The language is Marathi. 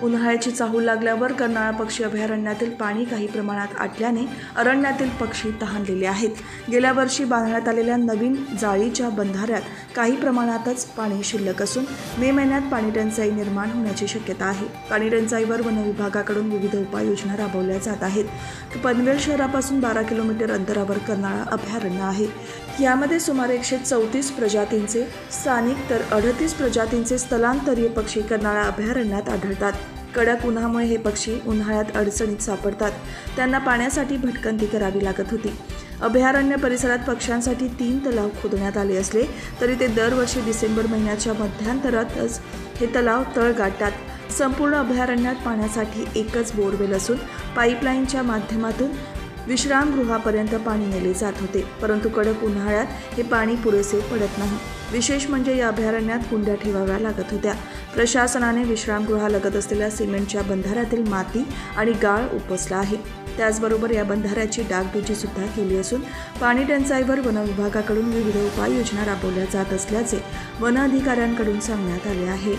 उन्हाळ्याची चाहूल लागल्यावर कर्नाळा पक्षी अभयारण्यातील पाणी काही प्रमाणात आटल्याने अरण्यातील पक्षी तहानलेले आहेत। गेल्या वर्षी बांधण्यात आलेल्या नवीन जाळीच्या बंधाऱ्यात काही प्रमाणातच पाणी शिल्लक असून मे महिन्यात पाणी टंचाई निर्माण होण्याची शक्यता आहे। पाणी टंचाईवर वन विभागाकडून विविध उपाययोजना राबवल्या जात आहेत। पनवेल शहरापासून 12 किलोमीटर अंतरावर कर्नाळा अभयारण्य आहे। यामध्ये सुमारे 134 प्रजातींचे स्थानिक तर 38 प्रजातींचे स्थलांतरीय पक्षी कर्नाळा अभयारण्यात आढळतात। कडक उन्हामुळे हे पक्षी उन्हाळ्यात अडचणीत सापडतात। त्यांना पाण्यासाठी भटकंती करावी लागत होती। अभयारण्य परिसरात पक्ष्यांसाठी 3 तलाव खोदण्यात आले असले तरी ते दरवर्षी डिसेंबर महिन्याच्या मध्यांतरातच हे तलाव तळ गाठतात। संपूर्ण अभयारण्यात पाण्यासाठी एकच बोरवेल असून पाईपलाईनच्या माध्यमातून विश्रामगृहापर्यंत पाणी नेले जात होते, परंतु कडक उन्हाळ्यात हे पाणी पुरेसे पडत नाही। विशेष म्हणजे या अभयारण्यात कुंड्या ठेवाव्या लागत होत्या। प्रशासनाने विश्रामगृहालगत असलेल्या सिमेंटच्या बंधाऱ्यातील माती आणि गाळ उपसला आहे। त्याचबरोबर या बंधाऱ्याची डागडुजी सुद्धा केली असून पाणी टंचाईवर वन विभागाकडून विविध उपाययोजना राबवल्या जात असल्याचे वन अधिकाऱ्यांकडून सांगण्यात आले आहे।